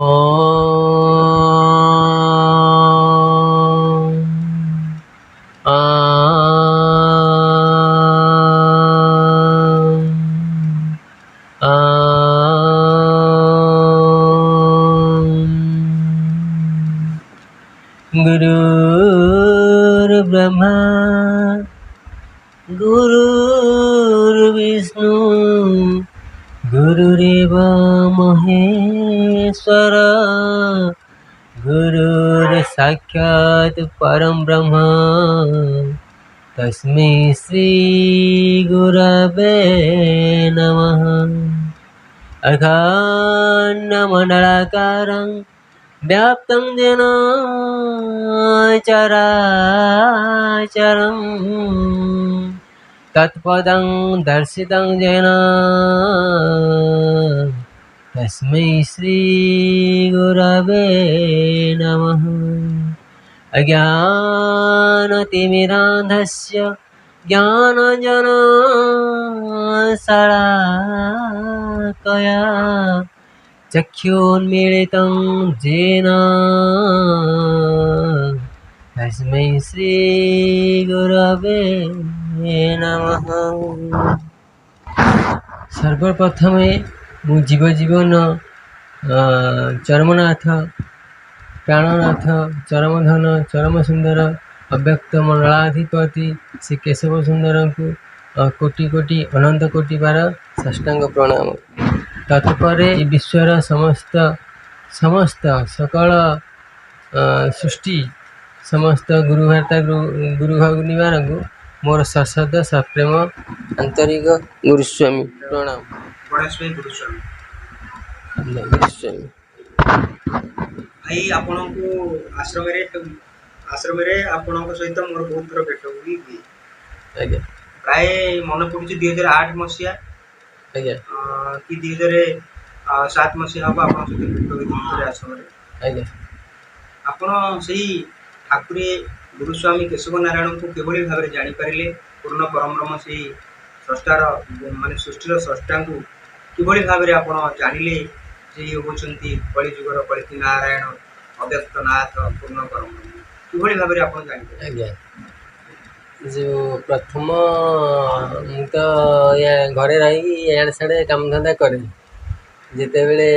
ॐ गुरुर्ब्रह्मा गुरुर्विष्णु गुरुरेव महेश्वर गुरुर्साक्षात् परं ब्रह्म तस्मै श्री गुरवे नमः। अखण्डमण्डलाकारं व्याप्तं येन चराचरं तत्पदं दर्शितं येन तस्मै श्रीगुरवे नमः। अज्ञानतिमिरान्धस्य ज्ञानञ्जनशलाकया चक्षुन्मीलितं येन तस्मै श्रीगुरवे नमः। सर्वप्रथमे मु जीवजीवन चरमनाथ प्राणनाथ चरमधन चरमसुंदर अव्यक्त मंडलाधिपति श्री केशव सुंदर को कोटि कोटि अनंत कोटि बार साष्टांग प्रणाम। तत्परे विश्वर समस्त समस्त सकल सृष्टि समस्त गुरुभाता गुरु भगिनीमान को मोर सश्रद्धा सप्रेम आंतरिक गुरुस्वामी प्रणाम। गुरुस्वामी गुरुस्वामी भाई आपण को आश्रम आपण सहित मोर बहुत थर भेट हुई प्राय मन पड़ू 2008 मसीहा कि 2007 मसीहा हम आप सहित भेट हुई आश्रम आपण से ठाकुरे गुरुस्वामी केशव नारायण को किभली भाव में जानीपारे पूर्ण परम ब्रह्म से स्रष्टार माने सृष्टिर स्रष्टा को किभली भाव में आप जानिले जे होचंती कलिजुगर कलिकी नारायण अव्यक्त नाथ पूर्ण परम ब्रह्म किभली भाव में आप जानिले। जो प्रथम मु तो घरे रही इड़े साढ़े काम धंदा करे जिते बेले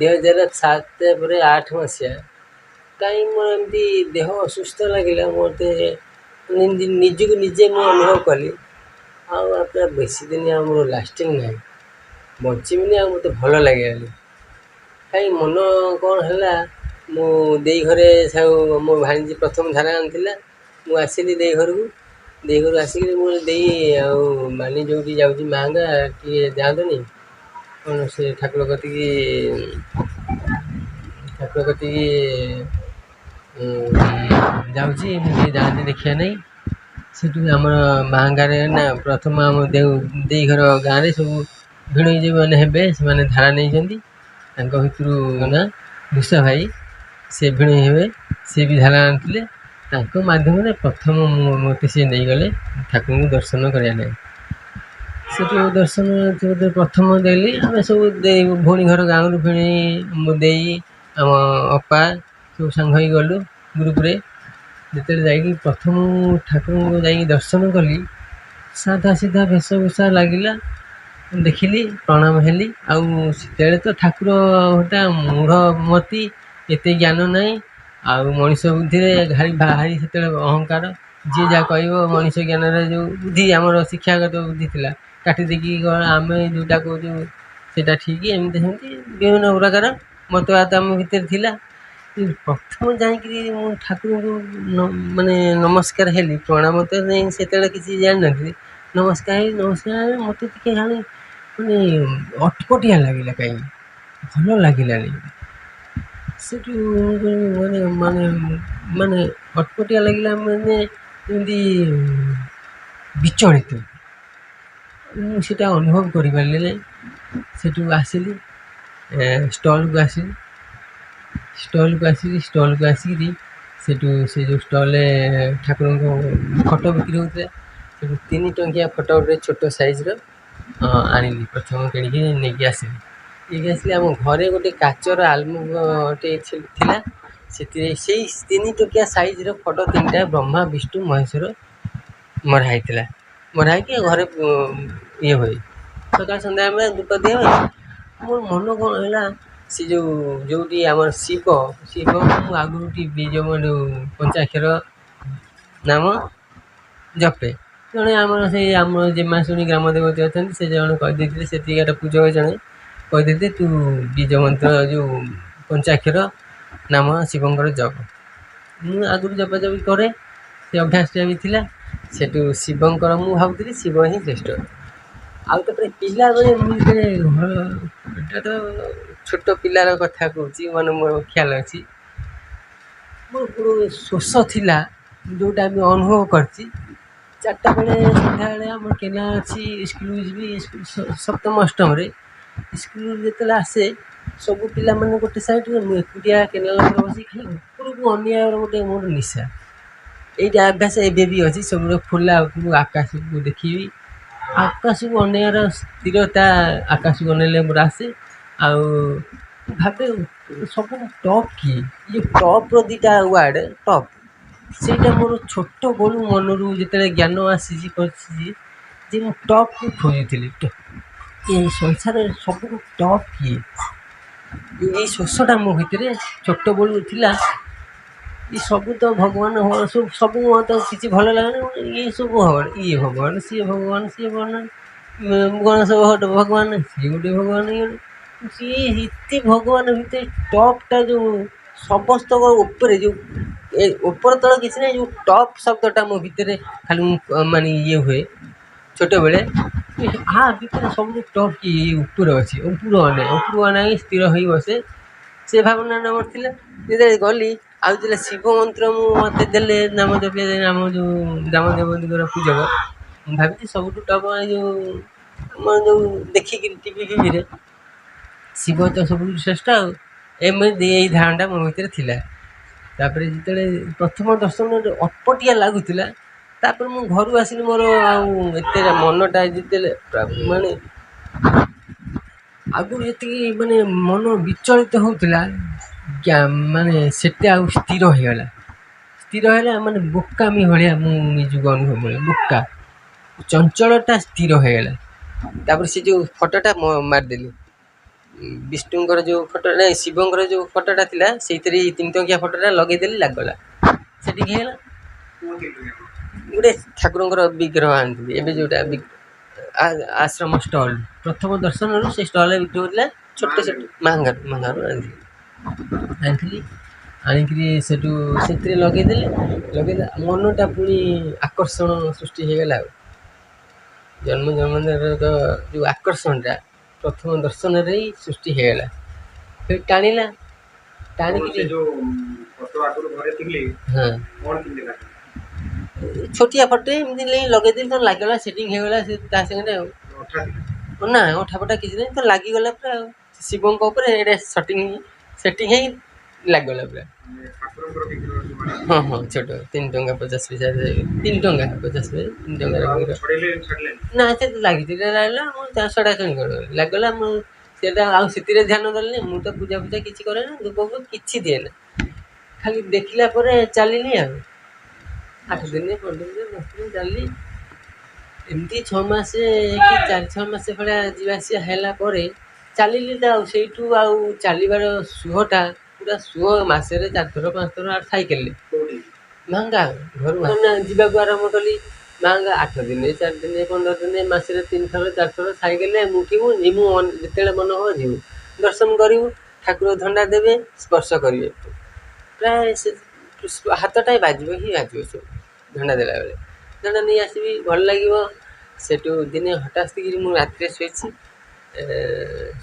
2007-8 मसीहा कहीं मोर एमती देह असुस्थ लगे मत निजक निजे मुझे अनुभव कली आप बेसी दिन मोर लास्टिंग ना बचीबी आ मत भल लगे कहीं मन कौन है मो दे घरे मो भाणी प्रथम धारा आनी मुसली दे घर को दे घर आसिक मानी जो जाऊँगी महंगा टे जातनी कौन से ठाकुर कति जाऊँगी जाती देखा नहीं से आम महंगार ना प्रथम आम दे घर गाँव में सब भिण जो मैंने हे से धारा नहीं भितर ना भूषा भाई से भिण हे सी भी धारा आनी मध्यम प्रथम मत सी नहीं गले ठाकुर को दर्शन कराया से दर्शन प्रथम देली आम सब भौणी घर गाँव भिणी मो दे आम अपा सब सांग हो गलु ग्रुप जिते जाकि प्रथम ठाकुर को जा दर्शन कली साधा सीधा वेशभूषा लगिला देखिली प्रणाम हेली आते तो ठाकुर गोटा मूढ़मती एत ज्ञान नाई आउ मनीष बुद्धि भारी भारी से अहंकार जी जहाँ कह मनीष ज्ञान जो बुद्धि आमर शिक्षागत बुद्धि थी काटी देखी आम जोटा कौच से ठीक एमती सेमती विभिन्न प्रकार मतवाद आम भितर थिला प्रथम जाकि ठाकुर को माने नमस्कार हेली प्रणाम तो नहीं से किसी जान नी नमस्कार मत जाने माने अटपटिया लगे कहीं भल लगे से माने माने माने अटपटिया लगे मैंने विचलित मुझे अनुभव कर पारे से आसली स्टल को आसली स्टल को आसिक से जो स्टल ठाकुर फटो बिक्री होता है 3 टंकिया फटो गोटे छोट साइज्र आनिली प्रथम किणिकी नहीं आसली ଇଏ ଆସିଲେ ଆମ ଘରେ ଗୋଟେ କାଚର ଆଲମିଟେ ଥିଲା। ସେଥିରେ ସେଇ 3 ଟକିଆ ସାଇଜ୍ର ଫଟୋ 3ଟା ବ୍ରହ୍ମା ବିଷ୍ଣୁ ମହେଶ୍ୱର ମରା ହେଇଥିଲା। ମରା ହେଇକି ଘରେ ଇଏ ହୁଏ। ସକାଳ ସନ୍ଧ୍ୟାବେଳେ ଧୂପ ଦିଆ ହୁଏ। ମୋର ମନ କ'ଣ ହେଲା, ସେ ଯେଉଁଠି ଆମର ଶିବ ମୁଁ ଆଗରୁ ପଞ୍ଚାକ୍ଷର ନାମ ଜପେ। ଜଣେ ଆମର ସେଇ ଆମର ଜେମାଶୁଣୀ ଗ୍ରାମ ଦେବତୀ ଅଛନ୍ତି, ସେ ଜଣେ କହିଦେଇଥିଲେ, ସେଠିକାର ପୂଜକ ଜଣେ କହିଦେଇଥିଲେ, ତୁ ବୀଜ ମନ୍ତ୍ର ଯେଉଁ ପଞ୍ଚାକ୍ଷର ନାମ ଶିବଙ୍କର ଜପ। ମୁଁ ଆଗରୁ ଜପାଜପି କରେ, ସେ ଅଭ୍ୟାସଟା ବି ଥିଲା। ସେଠୁ ଶିବଙ୍କର ମୁଁ ଭାବୁଥିଲି ଶିବ ହିଁ ଶ୍ରେଷ୍ଠ। ଆଉ ତାପରେ ପିଲାବେଳେ ମୁଁ ଯେତେବେଳେ ଏଟା ତ ଛୋଟ ପିଲାର କଥା କହୁଛି, ମାନେ ମୋର ଖିଆଲ ଅଛି। ମୋର ଶୋଷ ଥିଲା, ଯେଉଁଟା ଆମେ ଅନୁଭବ କରିଛି। 4ଟା ବେଳେ ସନ୍ଧ୍ୟାବେଳେ ଆମର କେନାଲ ଅଛି, ସ୍କୁଲକୁ ଯିବି। ସପ୍ତମ ଅଷ୍ଟମରେ ସ୍କୁଲରୁ ଯେତେବେଳେ ଆସେ, ସବୁ ପିଲାମାନେ ଗୋଟେ ସାଇଡ଼୍ରେ, ମୁଁ ଏକୁଟିଆ କେନାଲ ଉପରେ ବସି ଖାଲି ଉପରକୁ ଅନେଇବାର ଗୋଟେ ମୋର ନିଶା। ଏଇଟା ଅଭ୍ୟାସ ଏବେ ବି ଅଛି। ସବୁବେଳେ ଖୋଲା ଉପରକୁ ଆକାଶକୁ ଦେଖିବି, ଆକାଶକୁ ଅନେଇବାର ସ୍ଥିରତା ଆକାଶକୁ ଅନେଇଲେ ମୋର ଆସେ। ଆଉ ଭାବେ ସବୁଠୁ ଟପ୍ କିଏ? ଇଏ ଟପ୍ର 2ଟା ୱାର୍ଡ଼ ଟପ୍, ସେଇଟା ମୋର ଛୋଟ ବେଳୁ ମନରୁ ଯେତେବେଳେ ଜ୍ଞାନ ଆସିଛି ଯେ ମୁଁ ଟପ୍କୁ ଖୋଜୁଥିଲି। ଏ ସଂସାରରେ ସବୁଠୁ ଟପ୍ କିଏ? ଏଇ ଶୋଷଟା ମୋ ଭିତରେ ଛୋଟ ବେଳୁ ଥିଲା। ଏ ସବୁ ତ ଭଗବାନ ସବୁ ତ କିଛି ଭଲ ଲାଗେନି। ଇଏ ସବୁ ଇଏ ଭଗବାନ, ସିଏ ଭଗବାନ, ଗଣେଶ ଭଗବାନ, ସିଏ ଗୋଟେ ଭଗବାନ। ସିଏ ଏତେ ଭଗବାନ ଭିତରେ ଟପ୍ଟା ଯେଉଁ ସମସ୍ତଙ୍କ ଉପରେ, ଯେଉଁ ଉପର ତଳ କିଛି ନାହିଁ, ଯେଉଁ ଟପ୍ ଶବ୍ଦଟା ମୋ ଭିତରେ ଖାଲି ମାନେ ଇଏ ହୁଏ ଛୋଟବେଳେ। ଭିତରେ ସବୁଠୁ ଟପ୍ କିଏ? ଉପରେ ଅଛି। ଉପରୁ ଅନାଇ ସ୍ଥିର ହୋଇ ବସେ। ସେ ଭାବନା ମୋର ଥିଲା। ଯେତେବେଳେ ଗଲି, ଆଉ ଯେତେବେଳେ ଶିବ ମନ୍ତ୍ର ମୋତେ ଦେଲେ, ନାମ ଜପିବା ଆମ ଯେଉଁ ଗ୍ରାମ ଦେବତୀଙ୍କର ପୂଜକ, ମୁଁ ଭାବିଛି ସବୁଠୁ ଟପ୍ ଆମର ଦେଖିକିରି ଟିଭି ଫିଭିରେ ଶିବ ତ ସବୁଠୁ ଶ୍ରେଷ୍ଠ। ଆଉ ଏମିତି ଏଇ ଧାରଣାଟା ମୋ ଭିତରେ ଥିଲା। ତାପରେ ଯେତେବେଳେ ପ୍ରଥମ ଦର୍ଶନରେ ଅଟପଟିଆ ଲାଗୁଥିଲା, ତାପରେ ମୁଁ ଘରୁ ଆସିଲି, ମୋର ଆଉ ଏତେ ମନଟା ଯେତେବେଳେ ମାନେ ଆଗରୁ ଯେତିକି ମାନେ ମନ ବିଚଳିତ ହେଉଥିଲା, ମାନେ ସେତେ ଆଉ ସ୍ଥିର ହେଇଗଲା। ମାନେ ବୋକାମି ଭଳିଆ ମୁଁ ନିଜକୁ ଅନୁଭବ କଲି। ବୋକା ଚଞ୍ଚଳଟା ସ୍ଥିର ହେଇଗଲା। ତାପରେ ସେ ଯେଉଁ ଫଟୋଟା ମାରିଦେଲି, ବିଷ୍ଣୁଙ୍କର ଯେଉଁ ଫଟୋ, ନାଇଁ ଶିବଙ୍କର ଯେଉଁ ଫଟୋଟା ଥିଲା, ସେଇଥିରେ 3 ଟଙ୍କିଆ ଫଟୋଟା ଲଗେଇଦେଲି, ଲାଗିଗଲା। ସେଠିକି ହେଇଗଲା। ଗୋଟେ ଠାକୁରଙ୍କର ବିଗ୍ରହ ଆଣିଥିଲି, ଏବେ ଯେଉଁଟା ଆଶ୍ରମ ଷ୍ଟଲ୍, ପ୍ରଥମ ଦର୍ଶନରୁ ସେ ଷ୍ଟଲ୍ରେ ବିକ୍ରି ହେଉଥିଲା। ଛୋଟ ମାଙ୍ଗାରୁ ଆଣିଥିଲି। ଆଣିକିରି ସେଠୁ ସେଥିରେ ଲଗେଇଦେଲେ। ମନଟା ପୁଣି ଆକର୍ଷଣ ସୃଷ୍ଟି ହେଇଗଲା। ଆଉ ଜନ୍ମ ଯେଉଁ ଆକର୍ଷଣଟା ପ୍ରଥମ ଦର୍ଶନରେ ହିଁ ସୃଷ୍ଟି ହେଇଗଲା। ଫେର୍ ଟାଣିକିରି ଛୋଟିଆ ଫଟୋ ଏମିତି ଲଗେଇଦେଲି, ତ ଲାଗିଗଲା, ସେଟିଂ ହେଇଗଲା ତା ସାଙ୍ଗରେ। ଆଉ ନା ଅଠାଫଟା କିଛି ନାହିଁ, ତ ଲାଗିଗଲା ପୁରା। ଆଉ ଶିବଙ୍କ ଉପରେ ଏଇଟା ସେଟିଂ ହେଇ ଲାଗିଗଲା ପୁରା। ହଁ, ଛୋଟ 3 ଟଙ୍କା 50 ପଇସା, 3 ଟଙ୍କା 50 ପଇସା, 3 ଟଙ୍କା ନା, ସେ ଲାଗିଥିଲା, ଲାଗିଗଲା। ମୁଁ ସେଟା ଆଉ ସେଥିରେ ଧ୍ୟାନ ଦେଲିନି। ମୁଁ ତ ପୂଜା କିଛି କରେ ନା, ଧୂପ କିଛି ଦିଏ ନା। ଖାଲି ଦେଖିଲା ପରେ ଚାଲିଲି। ଆଉ 8 ଦିନ 15 ଦିନ 10 ଦିନ ଚାଲିଲି। ଏମିତି 6 ମାସ କି 4-6 ମାସ ଭଳିଆ ଯିବା ଆସିବା ହେଲା ପରେ ଚାଲିଲି। ଆଉ ସେଇଠୁ ଆଉ ଚାଲିବାର ସୁଖଟା ପୁରା ମାସରେ 4 ଥର 5 ଥର ସାଇକେଲରେ ମାଙ୍ଗା ଘରୁ ଯିବାକୁ ଆରମ୍ଭ କଲି। ମାଙ୍ଗା 8 ଦିନ 4 ଦିନ 15 ଦିନ, ମାସରେ 3 ଥର 4 ଥର ସାଇକେଲରେ ଉଠିବୁ, ଯିବୁ। ଯେତେବେଳେ ମନ ହେବ ଯିବୁ, ଦର୍ଶନ କରିବୁ। ଠାକୁର ଧଣ୍ଡା ଦେବେ, ସ୍ପର୍ଶ କରିବେ। ପ୍ରାୟ ସେ ହାତଟା ବାଜିବ ସବୁ ଧଣ୍ଡା ଦେଲାବେଳେ। ଧଣ୍ଡା ନେଇ ଆସିବି, ଭଲ ଲାଗିବ। ସେଠୁ ଦିନେ ହଠାତ୍ କିରି ମୁଁ ରାତିରେ ଶୋଇଛି,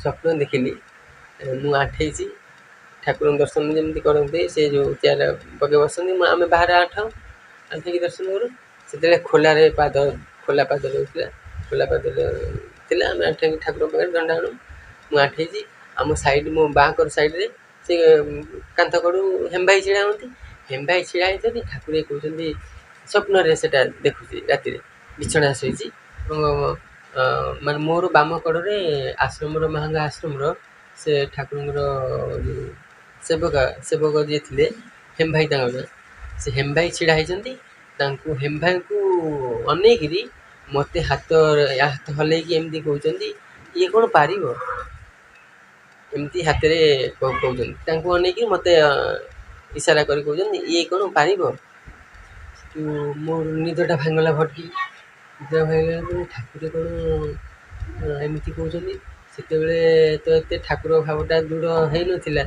ସ୍ୱପ୍ନ ଦେଖିଲି ମୁଁ ଆଣ୍ଠେଇଛି। ଠାକୁରଙ୍କ ଦର୍ଶନ ଯେମିତି କରନ୍ତି, ସେ ଯେଉଁ ଚେୟାର ପକେଇ ବସନ୍ତି, ଆମେ ବାହାରେ ଆଣ୍ଠେଇକି ଦର୍ଶନ କରୁ। ସେତେବେଳେ ଖୋଲା ପାଦ ରହୁଥିଲା। ଖୋଲା ପାଦ ଥିଲା, ଆମେ ଆଣ୍ଠେଇକି ଠାକୁରଙ୍କ ପାଖରେ ଦଣ୍ଡା ଆଣୁ। ମୁଁ ଆଣ୍ଠେଇଛି। ଆମ ମୋ ବାଁକର ସାଇଡ଼୍ରେ ସେ କାନ୍ଥ କଡ଼ୁ ହେମ୍ଭାଇ ଛିଡ଼ା ହୁଅନ୍ତି। ହେମ୍ଭାଇ ଛିଡ଼ା ହେଇଛନ୍ତି, ଠାକୁର କହୁଛନ୍ତି, ସ୍ୱପ୍ନରେ ସେଟା ଦେଖୁଛି। ରାତିରେ ବିଛଣା ଶୋଇଛି, ଏବଂ ମାନେ ମୋର ବାମ କଡ଼ରେ ମାହାଙ୍ଗା ଆଶ୍ରମର ସେ ଠାକୁରଙ୍କର ଯେଉଁ ସେବକ ଯିଏ ଥିଲେ ହେମ୍ ଭାଇ ତାଙ୍କ ନାଁ, ସେ ହେମ୍ ଭାଇ ଛିଡ଼ା ହେଇଛନ୍ତି। ତାଙ୍କୁ ହେମ୍ ଭାଇଙ୍କୁ ଅନେଇକିରି ମୋତେ ହାତ ହଲେଇକି ଏମିତି କହୁଛନ୍ତି, ଇଏ କ'ଣ ପାରିବ? ଏମିତି ହାତରେ କହୁଛନ୍ତି। ତାଙ୍କୁ ଅନେଇକି ମୋତେ ଇସାରା କରି କହୁଛନ୍ତି, ଇଏ କ'ଣ ପାରିବ? ମୋ ନିଦଟା ଭାଙ୍ଗିଗଲା ଭଟ୍କି। ନିଦ ଭାଙ୍ଗିଗଲା, ଠାକୁର କ'ଣ ଏମିତି କହୁଛନ୍ତି। ସେତେବେଳେ ତ ଏତେ ଠାକୁର ଭାବଟା ଦୃଢ଼ ହେଇନଥିଲା।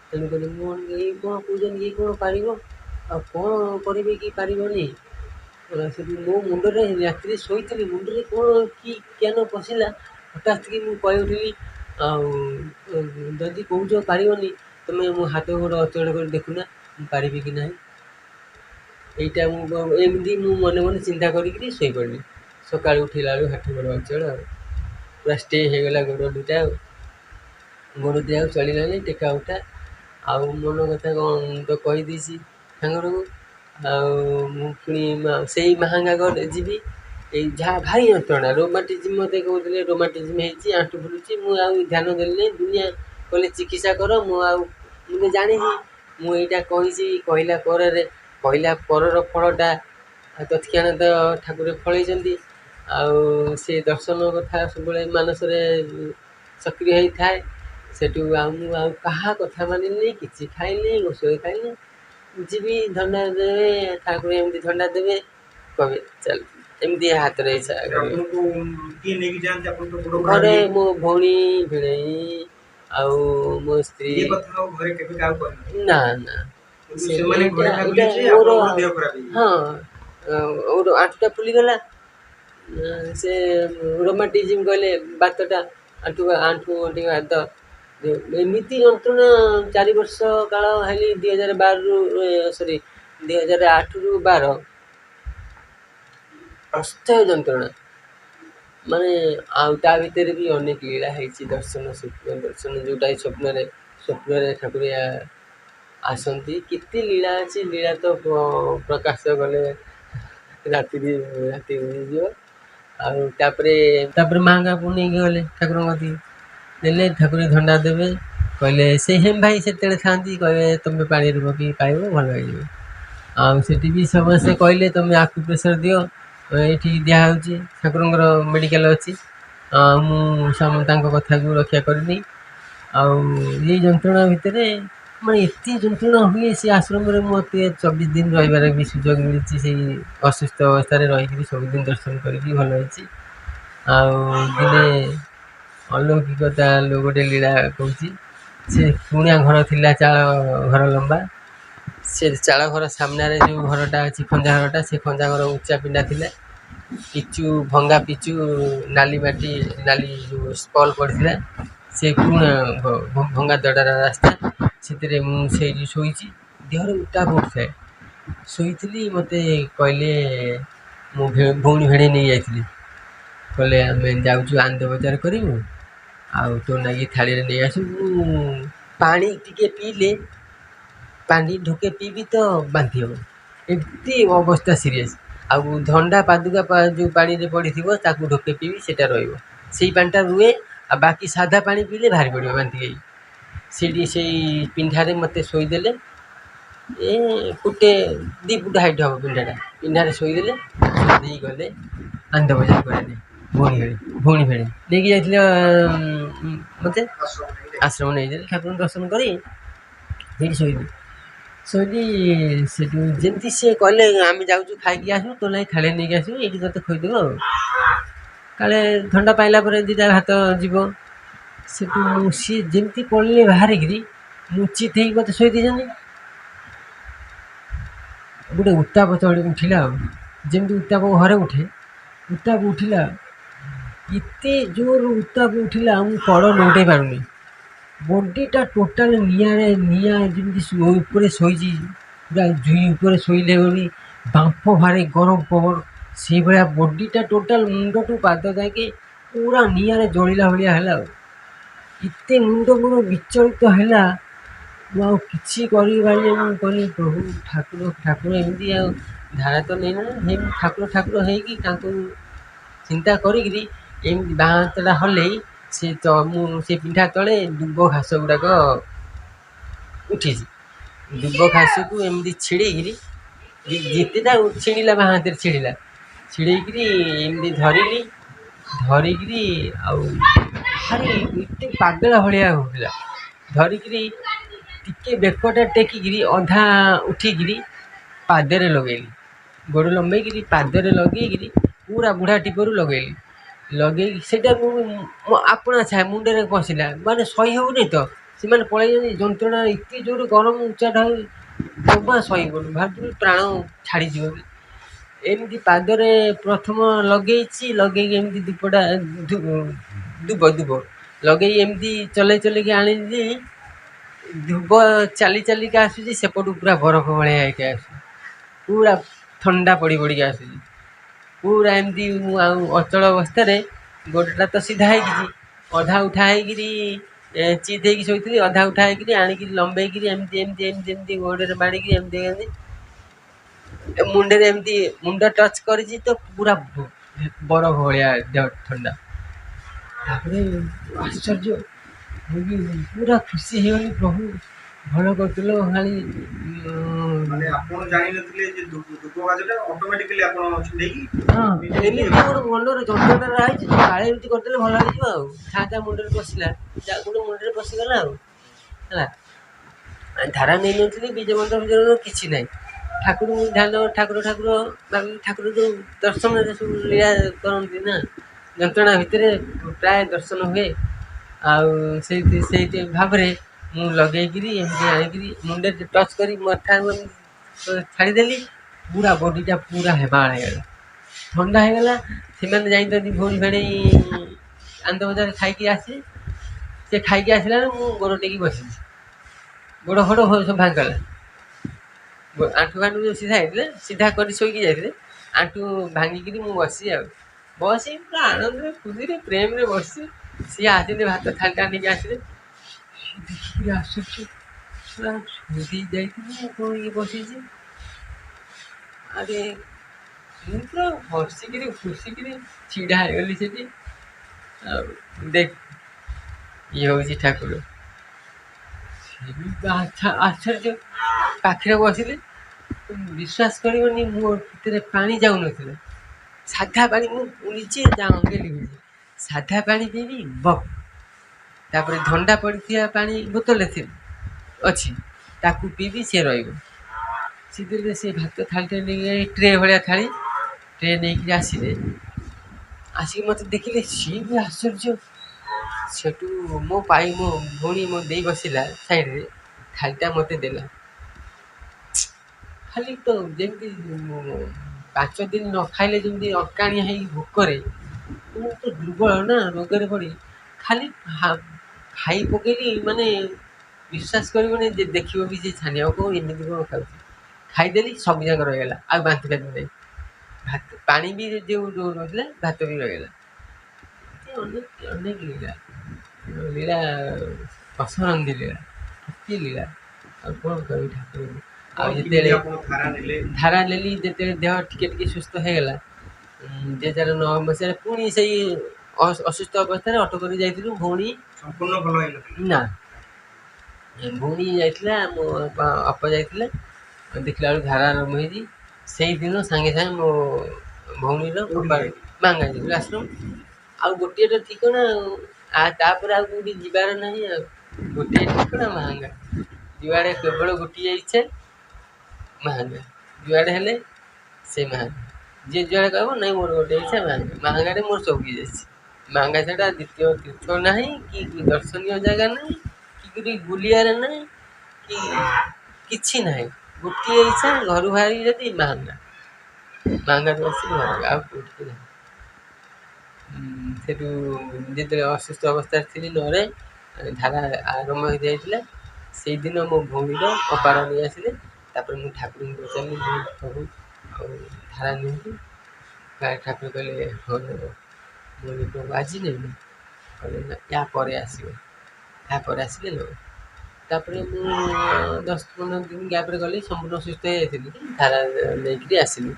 ତେଣୁକରି ମୁଁ ଏଇ କ'ଣ କହୁଛନ୍ତି, ଇଏ କ'ଣ ପାରିବ? ଆଉ କ'ଣ କରିବେ କି ପାରିବନି? ସେଠି ମୋ ମୁଣ୍ଡରେ ରାତିରେ ଶୋଇଥିଲି, ମୁଣ୍ଡରେ କ'ଣ କି ଜ୍ଞାନ ପଶିଲା, ହଠାତ୍ କି ମୁଁ କହି ଉଠିଲି, ଆଉ ଯଦି କହୁଛ ପାରିବନି, ତୁମେ ମୋ ହାତ ଗୋଡ଼ ଅଚଳ କରି ଦେଖୁନା, ମୁଁ ପାରିବି କି ନାହିଁ। ଏଇଟା ଏମିତି ମୁଁ ମନେ ମନେ ଚିନ୍ତା କରିକିରି ଶୋଇପଡ଼ିଲି। ସକାଳୁ ଉଠିଲା ବେଳକୁ ହାତ ଗୋଡ଼ ଅଚଳ, ପୁରା ଷ୍ଟେ ହେଇଗଲା ଗୋଡ଼ ଦୁଇଟା, ଗୋଡ଼ ଦିଆ ଆଉ ଚଳିଲାନି, ଟେକା ଉଠା। ଆଉ ମନ କଥା କ'ଣ ତ କହିଦେଇଛି ସାଙ୍ଗରକୁ। ଆଉ ମୁଁ ପୁଣି ସେଇ ମାହାଙ୍ଗା ଯିବି, ଏଇ ଯାହା ଭାରି ଯନ୍ତ୍ରଣା, ରୋମାଟିଜିମ୍ ମୋତେ କହୁଥିଲେ ରୋମାଟିଜିମ୍ ହେଇଛି, ଆଣ୍ଠୁ ଫୁଲୁଛି। ମୁଁ ଆଉ ଧ୍ୟାନ ଦେଲି ନାହିଁ। ଦୁନିଆ କହିଲେ ଚିକିତ୍ସା କର, ମୁଁ ଜାଣିନି। ମୁଁ ଏଇଟା କହିଛି, କହିଲା ପରର ଫଳଟା ତତ୍କ୍ଷଣାତ ଠାକୁର ଫଳେଇଛନ୍ତି। ଆଉ ସେ ଦର୍ଶନ କଥା ସବୁବେଳେ ମାନସରେ ସକ୍ରିୟ ହେଇଥାଏ। ସେଠୁ ମୁଁ ଆଉ କାହା କଥା ମାନିନି, କିଛି ଖାଇନି, ଔଷଧ ଖାଇନି। ଯିବି, ଥଣ୍ଡା ଦେବେ, ଠାକୁର ଏମିତି ଥଣ୍ଡା ଦେବେ, କହିବେ ଚାଲ, ଏମିତି ହାତରେ ଘରେ ମୋ ଭଉଣୀ, ଭିଣେଇ ଆଉ ମୋ ସ୍ତ୍ରୀ। ନା ନା, ହଁ, ଆଣ୍ଠୁଟା ଫୁଲିଗଲା। ସେ ରୋମାଟିଜିମ୍ କହିଲେ, ବାତଟା ଆଣ୍ଠୁ ଗଣ୍ଠି ବାତ। ଏମିତି ଯନ୍ତ୍ରଣା 4 ବର୍ଷ କାଳ ହେଲି, 2012ରୁ 2008ରୁ 12 ଅସ୍ଥାୟୀ ଯନ୍ତ୍ରଣା। ମାନେ ଆଉ ତା ଭିତରେ ବି ଅନେକ ଲୀଳା ହେଇଛି, ଦର୍ଶନ ଯେଉଁଟା ସ୍ୱପ୍ନରେ ଠାକୁର ଆସନ୍ତି। କେତେ ଲୀଳା ଅଛି, ଲୀଳା ତ ପ୍ରକାଶ କଲେ ରାତି ହେଇଯିବ। ଆଉ ତାପରେ ମାଆଙ୍କୁ ନେଇକି ଗଲେ ଠାକୁରଙ୍କ କତିକି, ନେଲେ ଠାକୁର ଥଣ୍ଡା ଦେବେ। କହିଲେ ସେ ହେମ୍ ଭାଇ ସେତେବେଳେ ଥାଆନ୍ତି, କହିବେ ତୁମେ ପାଣିରେ ପକେଇକି ପାଇବ, ଭଲ ହେଇଯିବ। ଆଉ ସେଠି ବି ସମସ୍ତେ କହିଲେ ତୁମେ ଆକୁ ପ୍ରେସର୍ ଦିଅ, ଏଇଠି ଦିଆହେଉଛି, ଠାକୁରଙ୍କର ମେଡ଼ିକାଲ ଅଛି। ମୁଁ ତାଙ୍କ କଥାକୁ ରକ୍ଷା କରିନି। ଆଉ ଏଇ ଯନ୍ତ୍ରଣା ଭିତରେ ମାନେ ଏତେ ଯନ୍ତ୍ରଣା ହୁଏ, ସେ ଆଶ୍ରମରେ ମୋତେ 24 ଦିନ ରହିବାର ବି ସୁଯୋଗ ମିଳିଛି। ସେଇ ଅସୁସ୍ଥ ଅବସ୍ଥାରେ ରହିକିରି ସବୁଦିନ ଦର୍ଶନ କରିକି ଭଲ ହେଇଛି। ଆଉ ଦିନେ ଅଲୌକିକତା ଗୋଟେ ଲୀଳା କହୁଛି। ସେ ପୁରୁଣା ଘର ଥିଲା, ଚାଳ ଘର ଲମ୍ବା। ସେ ଚାଳ ଘର ସାମ୍ନାରେ ଯେଉଁ ଘରଟା ଅଛି, ଖଞ୍ଜା ଘରଟା, ସେ ଖଞ୍ଜା ଘର ଉଚ୍ଚା ପିଣ୍ଡା ଥିଲା। ଭଙ୍ଗା ପିଚୁ, ନାଲି ମାଟି, ନାଲି ଯେଉଁ ସ୍ପଲ୍ ପଡ଼ିଥିଲା। ସେ ପୁରୁଣା ଭଙ୍ଗା ଦଡ଼ାର ରାସ୍ତା, ସେଥିରେ ମୁଁ ସେଇଠି ଶୋଇଛି, ଦେହରେ ଉତ୍ତାପ ଉଠୁଥାଏ। ଶୋଇଥିଲି, ମୋତେ କହିଲେ, ମୋ ଭଉଣୀ ଭେଣେଇ ନେଇ ଯାଇଥିଲି। କହିଲେ ଆମେ ଯାଉଛୁ ଆନନ୍ଦ ବଜାର କରିବୁ, ଆଉ ତୋ ନାଗି ଥାଳିରେ ନେଇ ଆସିବୁ। ପାଣି ଟିକେ ପିଇଲେ, ପାଣି ଢୋକେ ପିଇବି ତ ବାନ୍ତି ହେବ, ଏମିତି ଅବସ୍ଥା ସିରିୟସ୍। ଆଉ ଧଣ୍ଡା ପାଦୁକା ଯେଉଁ ପାଣିରେ ପଡ଼ିଥିବ, ତାକୁ ଢୋକେ ପିଇବି, ସେଇଟା ରହିବ। ସେଇ ପାଣିଟା ରୁହେ, ଆଉ ବାକି ସାଧା ପାଣି ପିଇଲେ ବାହାରି ପଡ଼ିବ ବାନ୍ତି ହେଇ। ସେଠି ସେଇ ପିଣ୍ଡାରେ ମୋତେ ଶୋଇଦେଲେ। 2 ଫୁଟ ହାଇଟ୍ ହେବ ପିଣ୍ଡାରେ ଶୋଇଦେଲେ। ଦେଇ ଗଲେ ଆନନ୍ଦ ବଜାର କରିଲେ। ଭଉଣୀ ଭେଣେଇ ନେଇକି ଯାଇଥିଲେ ମୋତେ ଆଶ୍ରମ ନେଇଗଲେ। ଠାକୁରଙ୍କୁ ଦର୍ଶନ କରି ସେଇଠି ଶୋଇଲି। ସେଠୁ ଯେମିତି ସିଏ କହିଲେ, ଆମେ ଯାଉଛୁ ଖାଇକି ଆସିବୁ, ତୋ ଲାଗି ଥାଳିରେ ନେଇକି ଆସିବୁ, ଏଇଠି ତୋତେ ଖୋଇଦେବୁ, ଆଉ କାଳେ ଥଣ୍ଡା ପାଇଲା ପରେ ଦୁଇଟା ଭାତ ଯିବ। ସେଠୁ ସିଏ ଯେମିତି ପଳେଇଲେ ବାହାରିକିରି, ମୁଁ ଚିତ୍ ହେଇକି ମୋତେ ଶୋଇ ଦେଇଛନ୍ତି। ଗୋଟେ ଉତ୍ତାପ ଉଠିଲା, ଆଉ ଯେମିତି ଉତ୍ତାପ ଘରେ ଉଠେ, ଉତ୍ତାପ ଉଠିଲା। ଏତେ ଜୋର ଉତ୍ତାପ ଉଠିଲା, ମୁଁ କଡ଼ ନଉଟେଇ ପାରୁନି। ବଡ଼ିଟା ଟୋଟାଲ୍ ନିଆଁ ଯେମିତି ଉପରେ ଶୋଇଛି, ପୁରା ଜୁଇ ଉପରେ ଶୋଇଲେ ବୋଲି ବାମ୍ଫ ବାହାରେ, ଗରମ ପବନ, ସେଇଭଳିଆ ବଡ଼ିଟା ଟୋଟାଲ୍ ମୁଣ୍ଡଠୁ ପାଦ ଯାକେ ପୁରା ନିଆଁରେ ଜଳିଲା ଭଳିଆ ହେଲା। ଆଉ ଏତେ ମୁଣ୍ଡ ମୋର ବିଚଳିତ ହେଲା, ମୁଁ ଆଉ କିଛି କରିପାରିଲି। ମୁଁ କହିଲି, ପ୍ରଭୁ ଠାକୁର ଏମିତି ଆଉ ଧାରା ତ ନେଇନା, ଠାକୁର ହେଇକି ତାଙ୍କୁ ଚିନ୍ତା କରିକିରି ଏମିତି ବାଁ ହାତଟା ହଲେଇ ମୁଁ ସେ ପିଣ୍ଡା ତଳେ ଦୁବ ଘାସ ଗୁଡ଼ାକ ଉଠିଛି। ଦୁବ ଘାସକୁ ଏମିତି ଛିଡ଼େଇକିରି ଯେତେଟା ଛିଡ଼ିଲା ବାଁ ହାତରେ ଛିଡ଼େଇକିରି ଏମିତି ଧରିକିରି ଆଉ ଭାରି ଏତେ ପାଗଳା ଭଳିଆ ହେଉଥିଲା। ଧରିକିରି ଟିକେ ବେକଟା ଟେକିକିରି ଅଧା ଉଠିକିରି ପାଦରେ ଲଗେଇଲି, ଗୋଡ଼ ଲମ୍ବେଇକିରି ପାଦରେ ଲଗେଇକିରି ପୁରା ବୁଢ଼ା ଟିପରୁ ଲଗେଇକି ସେଇଟା ମୁଁ ଆପଣା ଛାଏ ମୁଣ୍ଡରେ ପଶିଲା, ମାନେ ସହି ହେଉନି ତ, ସେମାନେ ପଳେଇଛନ୍ତି। ଯନ୍ତ୍ରଣା ଏତେ ଜୋର ଗରମ ଉଚ୍ଚାଟା ଜମା ସହିବନି, ଭାବୁଥିଲି ପ୍ରାଣ ଛାଡ଼ିଯିବ। ଏମିତି ପାଦରେ ପ୍ରଥମ ଲଗେଇକି ଏମିତି ଦୁବ ଲଗେଇ ଏମିତି ଚଲେଇକି ଆଣିଲି। ଧୁବ ଚାଲିକା ଆସୁଛି, ସେପଟୁ ପୁରା ବରଫ ଭଳିଆ ହେଇକି ଆସୁଛି, ପୁରା ଥଣ୍ଡା ପଡ଼ିକା ଆସୁଛି। ପୁରା ଏମିତି ମୁଁ ଆଉ ଅଚଳ ଅବସ୍ଥାରେ ଗୋଡ଼ଟା ତ ସିଧା ହେଇକିଛି, ଅଧା ଉଠା ହେଇକିରି ଚିତ୍ ହେଇକି ଶୋଇଥିଲି, ଅଧା ଉଠା ହେଇକିରି ଆଣିକିରି ଲମ୍ବେଇକିରି ଏମିତି ଗୋଡ଼ରେ ମାଡ଼ିକି ଏମିତି ମୁଣ୍ଡରେ ଏମିତି ମୁଣ୍ଡ ଟଚ୍ କରିଛି ତ ପୁରା ବରଫ ଭଳିଆ ଦେହ ଥଣ୍ଡା। ତାପରେ ଆଶ୍ଚର୍ଯ୍ୟ ପୁରା ଖୁସି ହେଇଗଲି, ପ୍ରଭୁ ଭଲ କରିଥିଲ ଭାଳି। ମାନେ ଆପଣ ଜାଣିନଥିଲେ ଯେ ଦୁବ ଘାସଟା ଅଟୋମେଟିକାଲି ଆପଣ ଛିଣ୍ଡେଇକି ଏମିତି ଗୋଟେ ମନରେ ଯନ୍ତ୍ରଣା ରହିଛି, କାଳେ ଏମିତି କରିଦେଲେ ଭଲ ହେଇଯିବ ଆଉ। ମୁଣ୍ଡରେ ପଶିଲା, ମୁଣ୍ଡରେ ପଶିଗଲା ଆଉ ହେଲା। ଧାରା ନେଇନଥିଲି, ବୀଜ ମନ୍ତ୍ର କିଛି ନାହିଁ। ଠାକୁରଙ୍କୁ ଧ୍ୟାନ ଠାକୁର ଯେଉଁ ଦର୍ଶନରେ ସବୁ ଲୀଳା କରନ୍ତି ନା, ଯନ୍ତ୍ରଣା ଭିତରେ ପ୍ରାୟ ଦର୍ଶନ ହୁଏ। ଆଉ ସେଇଠି ଭାବରେ ମୁଁ ଲଗେଇକିରି ଏମିତି ଆଣିକିରି ମୁଣ୍ଡରେ ଟଚ୍ କରି ମଥା ଛାଡ଼ିଦେଲି। ପୁରା ବଡ଼ିଟା ପୁରା ହେମାଳ ହେଇଗଲା, ଥଣ୍ଡା ହେଇଗଲା। ସେମାନେ ଯାଇଛନ୍ତି ଭଉଣୀ ଭେଣେଇ ଆନନ୍ଦ ବଜାରରେ ଖାଇକି ଆସିଲେ। ସେ ଖାଇକି ଆସିଲା ବେଳେ ମୁଁ ଗୋଡ଼ ଟେକି ବସିଛି, ଗୋଡ଼ ଫୋଡ଼ ସବୁ ଭାଙ୍ଗିଗଲା। ଆଣ୍ଠୁ ଯେଉଁ ସିଧା କରି ଶୋଇକି ଯାଇଥିଲେ, ଆଣ୍ଠୁ ଭାଙ୍ଗିକିରି ମୁଁ ବସି ପୁରା ଆନନ୍ଦରେ ଖୁସିରେ ପ୍ରେମରେ ବସିଛି। ସିଏ ଆସିଲେ, ଭାତ ଥାଳିଟା ନେଇକି ଆସିଲେ, ଦେଖିକିରି ଆଶ୍ଚର୍ଯ୍ୟ, ପୁରା ଶୋଇ ଯାଇଥିଲି କ'ଣ ଇଏ ବସିଛି। ଆରେ ମୁଁ ପୁରା ହସିକିରି ଖୁସିକିରି ଛିଡ଼ା ହେଇଗଲି ସେଠି। ଆଉ ଦେଖ, ଇଏ ହେଉଛି ଠାକୁର। ଆଶ୍ଚର୍ଯ୍ୟ, ପାଖରେ ବସିଲେ, ବିଶ୍ୱାସ କରିବନି, ମୋ ଭିତରେ ପାଣି ଯାଉନଥିଲା। ସାଧା ପାଣି, ମୁଁ ନିଜେ ସାଧା ପାଣି ପିଇବି ବକ୍। ତାପରେ ଥଣ୍ଡା ପଡ଼ିଥିବା ପାଣି ବୋତଲରେ ଅଛି, ତାକୁ ପିଇବି, ସିଏ ରହିବ। ସେଥିରେ ସେ ଭାତ ଥାଳିଟା ନେଇକି ଟ୍ରେ ଭଳିଆ ଥାଳି ନେଇକିରି ଆସିକି ମୋତେ ଦେଖିଲେ, ସିଏ ବି ଆଶ୍ଚର୍ଯ୍ୟ। ସେଠୁ ମୋ ଭଉଣୀ ମୋ ଦେଇ ବସିଲା ସାଇଡ଼୍ରେ, ଥାଳିଟା ମୋତେ ଦେଲା। ଖାଲି ତ ଯେମିତି 5 ଦିନ ନ ଖାଇଲେ ଯେମିତି ଅକାଣିଆ ହେଇକି ଭୋକରେ, ମୁଁ ତ ଦୁର୍ବଳ ନା, ରୋଗରେ ପଡ଼ି ଖାଲି ଖାଇ ପକେଇଲି। ମାନେ ବିଶ୍ୱାସ କରିବନି, ଯେ ଦେଖିବ ବି ସେ ଛାନିଆ ହେବ, ଏମିତି କ'ଣ ଖାଉଛି। ଖାଇଦେଲି, ସବୁ ଯାକ ରହିଗଲା, ଆଉ ବାନ୍ତି ନାହିଁ। ପାଣି ବି ଯେଉଁ ରହିଲା, ଭାତ ବି ରହିଗଲା। ଅନେକ ଲୀଳା ଅସରନ୍ତି ଲୀଳା, କେତେ ଲୀଳା, ଆଉ କ'ଣ କହିବି ଠାକୁରଙ୍କୁ। ଆଉ ଯେତେବେଳେ ଧାରା ନେଲି, ଯେତେବେଳେ ଦେହ ଟିକେ ସୁସ୍ଥ ହେଇଗଲା, 2009 ମସିହାରେ ପୁଣି ସେଇ ଅସୁସ୍ଥ ଅବସ୍ଥାରେ ଅଟୋ କରି ଯାଇଥିଲୁ। ଭଉଣୀ ସମ୍ପୂର୍ଣ୍ଣ ଭଲ ହେଇନଥିଲା ନା, ଭଉଣୀ ଯାଇଥିଲା, ମୋ ଅପା ଯାଇଥିଲା। ଦେଖିଲା ବେଳକୁ ଧାରା ଆରମ୍ଭ ହେଇଛି। ସେଇଦିନ ସାଙ୍ଗେ ମୋ ଭଉଣୀର ମାଙ୍ଗା ଆଶ୍ରମ। ଆଉ ଗୋଟିଏଟା ଠିକଣା, ଆଉ ତାପରେ ଆଉ କେଉଁଠି ଯିବାର ନାହିଁ। ଆଉ ଗୋଟିଏ ଠିକଣା ମାହାଙ୍ଗା, ଯୁଆଡ଼େ କେବଳ ଗୋଟିଏ ଇଚ୍ଛା, ମାହାଙ୍ଗା। ଯୁଆଡ଼େ ହେଲେ ସେ ମାହାଙ୍ଗା, ଯିଏ ଯୁଆଡ଼େ କହିବ ନାଇଁ ମୋର ଗୋଟେ ଇଚ୍ଛା ମାହାଙ୍ଗାରେ ମୋର ସବୁ କିଛି ଅଛି। ମାହାଙ୍ଗା ଛଡ଼ା ଦ୍ୱିତୀୟ ତୀର୍ଥ ନାହିଁ, କି ଦର୍ଶନୀୟ ଜାଗା ନାହିଁ, କି ବୁଲିବାରେ ନାହିଁ, କି କିଛି ନାହିଁ। ଗୋଟିଏ ଇଚ୍ଛା, ଘରୁ ବାହାରି ଯଦି ମାହାଙ୍ଗାରୁ ଆସିକି ଘର, ଆଉ କେଉଁଠିକି ନାହିଁ। ସେଠୁ ଯେତେବେଳେ ଅସୁସ୍ଥ ଅବସ୍ଥାରେ ଥିଲି, ନରେ ଧାରା ଆରମ୍ଭ ହେଇଯାଇଥିଲା। ସେଇଦିନ ମୋ ଭଉଣୀର ଅପାର ନେଇ ଆସିଲେ। ତାପରେ ମୁଁ ଠାକୁରଙ୍କୁ ପଚାରିଲି, ପ୍ରଭୁ ଆଉ ଧାରା ନିଅନ୍ତୁ। ଠାକୁର କହିଲେ ହଁ ନେବ। ମୁଁ ପ୍ରଭୁ ଆଜି ନେବି? କହିଲେ ନା, ୟା ପରେ ଆସିବ, ତାପରେ ଆସିଲେ ନେବ। ତାପରେ ମୁଁ 10-15 ଦିନ ଗ୍ୟାପ୍ରେ ଗଲି, ସମ୍ପୂର୍ଣ୍ଣ ସୁସ୍ଥ ହେଇଯାଇଥିଲି। ଧାରା ନେଇକିରି ଆସିଲି।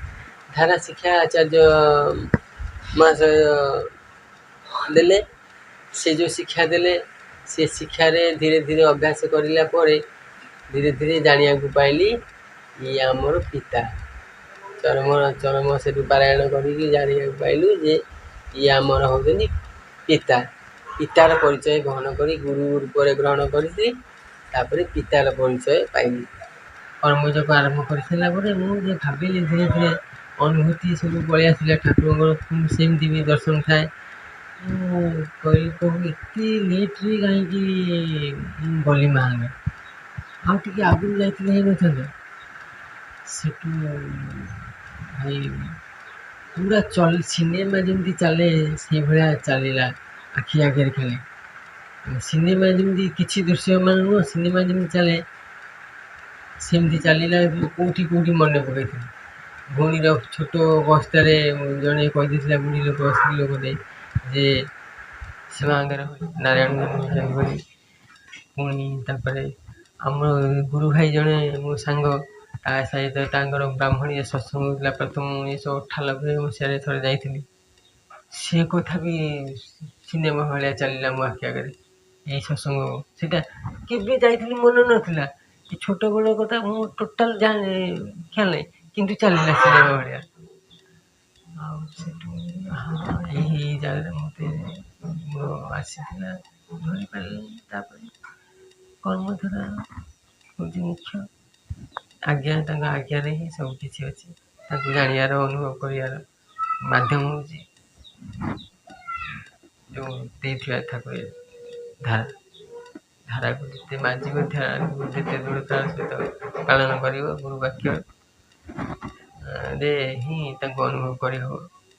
ଧାରା ଶିକ୍ଷା ଆଚାର୍ଯ୍ୟ ମହାଶୟ ଦେଲେ। ସେ ଯେଉଁ ଶିକ୍ଷା ଦେଲେ ସେ ଶିକ୍ଷାରେ ଧୀରେ ଧୀରେ ଅଭ୍ୟାସ କରିଲା ପରେ ଧୀରେ ଧୀରେ ଜାଣିବାକୁ ପାଇଲି ଇଏ ଆମର ପିତା। ଚରମ ସେଠୁ ପାରାୟଣ କରିକି ଜାଣିବାକୁ ପାଇଲୁ ଯେ ଇଏ ଆମର ହେଉଛନ୍ତି ପିତା। ପିତାର ପରିଚୟ ଗ୍ରହଣ କରି ଗୁରୁ ରୂପରେ ଗ୍ରହଣ କରିଥିଲି। ତାପରେ ପିତାର ପରିଚୟ ପାଇଲି। କର୍ମଯୋଗ ଆରମ୍ଭ କରିସାରିଲା ପରେ ମୁଁ ଯେ ଭାବିଲି ଧୀରେ ଧୀରେ ଅନୁଭୂତି ସବୁ ପଳେଇ ଆସିଲା ଠାକୁରଙ୍କର ସେମିତି ବି ଦର୍ଶନ ଥାଏ। ମୁଁ କହିଲି ପ୍ରଭୁ ଏତେ ଲେଟ୍ରେ କାହିଁକି ମୁଁ ଗଲି ମାଆଙ୍କ ଆଉ ଟିକେ ଆଗରୁ ଯାଇଥିଲେ ହେଇନଥାନ୍ତା। ସେଠୁ ଭାଇ ପୁରା ସିନେମା ଯେମିତି ଚାଲେ ସେଇଭଳିଆ ଚାଲିଲା ଆଖି ଆଗରେ ଖାଲି। ସିନେମା ଯେମିତି କିଛି ଦୃଶ୍ୟମାନ ନୁହଁ, ସିନେମା ଯେମିତି ଚାଲେ ସେମିତି ଚାଲିଲା। କେଉଁଠି ମନେ ପକାଇଥିଲି ଭଉଣୀର ଛୋଟ ଅବସ୍ଥାରେ ଜଣେ କହିଦେଇଥିଲା ବୁଢ଼ୀ ଲୋକ ସ୍ତ୍ରୀ ଲୋକଟେ ଯେ ସେ ମାଆଙ୍କର ନାରାୟଣ ବୋଲି। ପୁଣି ତାପରେ ଆମର ଗୁରୁ ଭାଇ ଜଣେ ମୋ ସାଙ୍ଗ ତା ସହିତ ତାଙ୍କର ବ୍ରାହ୍ମଣୀୟ ସତ୍ସଙ୍ଗ ହେଉଥିଲା ପ୍ରଥମ 1998 ମସିହାରେ ଥରେ ଯାଇଥିଲି। ସେ କଥା ବି ସିନେମା ଭଳିଆ ଚାଲିଲା ମୋ ଆଖି ଆଗରେ। ଏଇ ସତ୍ସଙ୍ଗ ସେଇଟା କେବେ ଯାଇଥିଲି ମନେ ନଥିଲା। ଏ ଛୋଟ ବେଳ କଥା ମୁଁ ଟୋଟାଲ୍ ଖିଆଲ ନାହିଁ, କିନ୍ତୁ ଚାଲିଲା ସିନେମା ଭଳିଆ। ଆଉ ସେଠୁ ଏଇ ଜାଗାରେ ମୋତେ ମୋର ଆସିଥିଲା ଧରିପାରିଲିନି। ତାପରେ କର୍ମଧାରା ହେଉଛି ମୁଖ୍ୟ। ତାଙ୍କ ଆଜ୍ଞାରେ ହିଁ ସବୁ କିଛି ଅଛି। ତାଙ୍କୁ ଜାଣିବାର ଅନୁଭବ କରିବାର ମାଧ୍ୟମ ହେଉଛି ଯେଉଁ ଦେଇଥିବା ଠାକୁର ଧାରାକୁ ଯେତେ ମାଜିବ ଧାରାକୁ ଯେତେ ଦୃଢ଼ତାର ସହିତ ପାଳନ କରିବ ଗୁରୁ ବାକ୍ୟରେ ହିଁ ତାଙ୍କୁ ଅନୁଭବ କରିହେବ।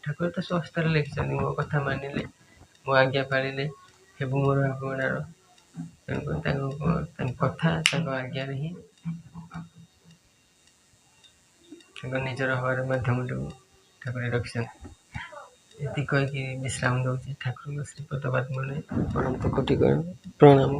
ଠାକୁର ତ ସ୍ୱସ୍ଥରେ ଲେଖିଛନ୍ତି ମୋ କଥା ମାନିଲେ ମୋ ଆଜ୍ଞା ପାଳିଲେ ହେବୁ ମୋର ଆପଣାର। ତେଣୁକରି ତାଙ୍କ କଥା ତାଙ୍କ ଆଜ୍ଞାରେ ହିଁ ତାଙ୍କ ନିଜର ହେବାର ମାଧ୍ୟମଟାକୁ ଠାକୁର ରଖିଛନ୍ତି। ଏତିକି କହିକି ବିଶ୍ରାମ ଦେଉଛି। ଠାକୁରଙ୍କ ଶ୍ରୀପଦ ପଦ୍ମରେ ଅନନ୍ତ କୋଟି ପ୍ରଣାମ।